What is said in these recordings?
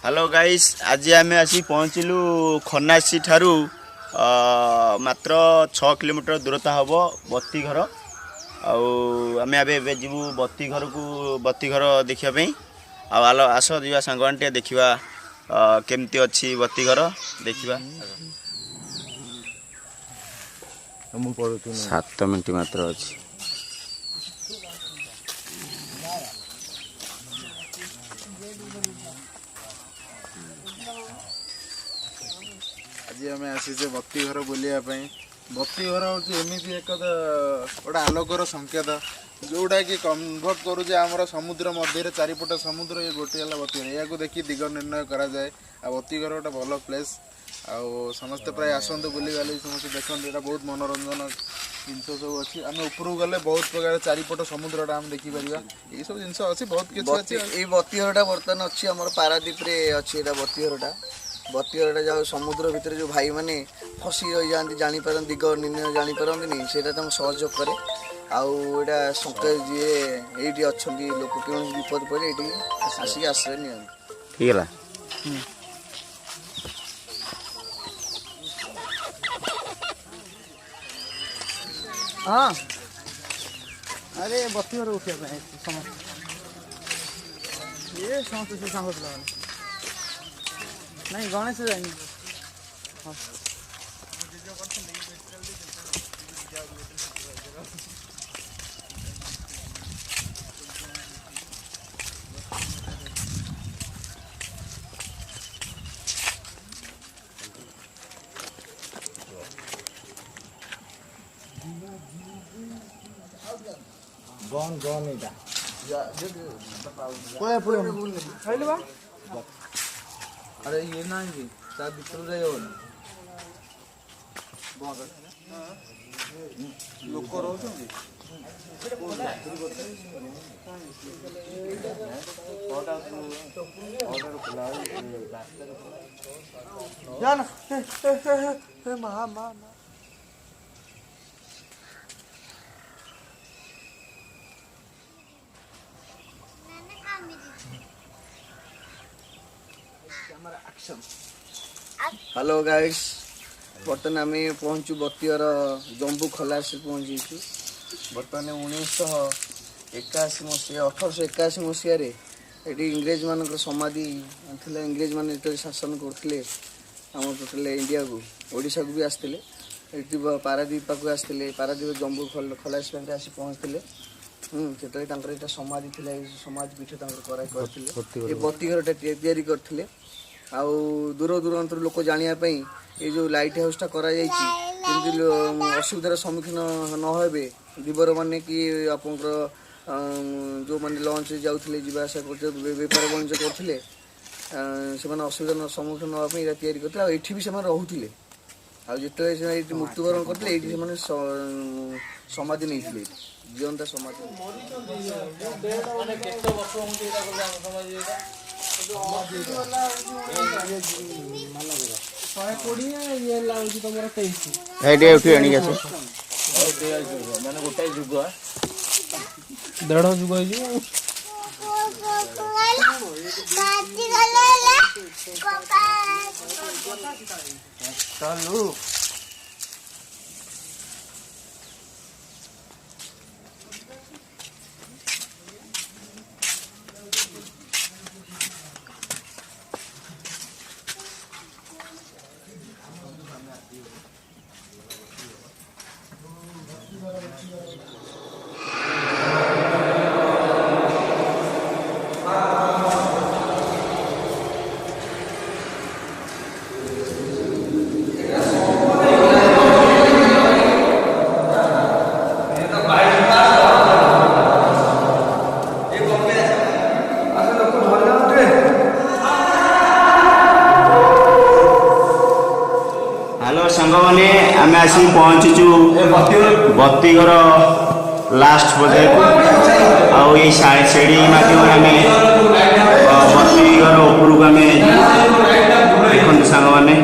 Hello guys, आज आम आसी पहुँचलु खन्नासी ठारू मात्र 6 किलोमीटर दूरता हम बत्ती घर। आम ए जीवु बत्ती घर को बत्ती घर देखापी। आस जा सांग देखा केमती अच्छी बत्ती घर देखा। 7 मिनट मात्र अच्छी। आज आम आसीचे बत्ती घर बुलाया बत्ती घर हूँ एमती एक गोटे आलोकर संकेत जोटा कि कन्वर्ट करुचे आमर समुद्र मध्य चारिपट समुद्र ये गोटे बत्ती घर या देखिए दिग निर्णय कराए। आ बत्ती घर गोटे भल प्लेस समस्ते प्राय आसतु बुली गले समस्त देखते यहाँ बहुत मनोरंजन जिन सब अच्छी आम उपरକୁ गले बहुत प्रकार चारिपट समुद्रटा आम देखिपर ये सब जिन अच्छी बहुत किसी ये बत्ती घरटा बर्तमान अच्छी आम पारादीप अच्छी बत्ती घरटा बत्ती घरटा जो समुद्र भितर जो भाई मैंने फसी रही जाती जापर दिग निर्णय जापारती से सहयोग कै आईटा संकेत जी ये अच्छा लोक कौन विपद पड़े ये आसिक आश्रय नि। हाँ अरे बत्ती घर उठा समस्त ये समस्त से सांग पिला नहीं गणेश जानी हाँ गन इटा अरे ये ना लोक रोचे हेलो गाइस बर्तमान आम पहुँचु बत्तीर जम्बू खलास पहुँची। बर्तमान 1981 मसीहा 1881 मसीह ये इंग्रेज मान समाधि थी। इंग्रेज मान जो शासन करते आम टोटाल इंडिया को ओडिशा को भी आसते ये पारादीप पाक आसते पारादीप जम्बू खलास पाखे आसी पहुँचते से समाधि थी समाधि पीठ करते बत्ती घर तैयारी करते दूर दूरांतर लोक जानापी ये जो लाइट हाउसटा कमी असुविधार सम्मुखीन नहे दीवर मैंने कि आप जो मैंने लंच जाते जावासा कर बेपार वाणिज्य करते से असुविधार सम्मुखीन नापी या करते भी से रोते आते मृत्युवरण करते ये समाधि नहीं जीवंता समाधि मैंने गोटाए जुग 1.5 जुग चलू। आम आसी पहुँचीचु बत्ती घर लास्ट बजे शेडी मध्यम बत्ती घर उपरको आम देखते सांग मैंने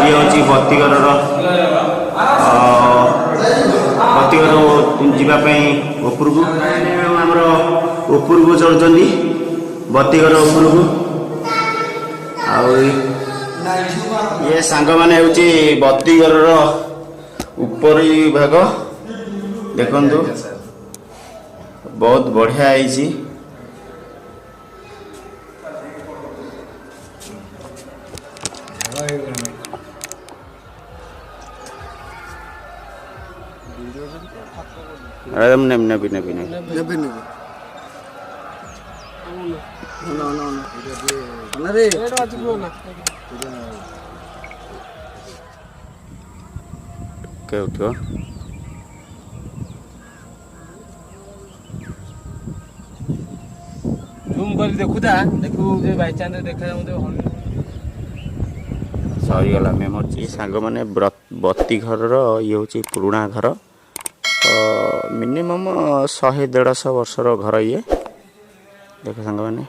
ये हूँ बत्ती घर बत्ती घर जावाई उपरको आमर उपरको चलुँच बत्ती घर उपरको ଆଉ ଇଏ ସାଙ୍ଗମାନେ ହେଉଛି ବତି ଘରର ଉପରି ଭାଗ ଦେଖନ୍ତୁ ବହୁତ ବଢ଼ିଆ ହେଇଛି। ନେବି ରେ ଉଠିବ ଜୁମ୍ କରି ଦେଖୁଥା ଦେଖିବୁ ଯେ ବାଇଚାନ୍ସ ଦେଖାଯାଉ ମତେ ସରିଗଲା ମେମୋରି। ସାଙ୍ଗମାନେ ବତି ଘରର ଇଏ ହେଉଛି ପୁରୁଣା ଘର, ମିନିମମ୍ 100-150 ବର୍ଷର ଘର ଇଏ। ଦେଖ ସାଙ୍ଗମାନେ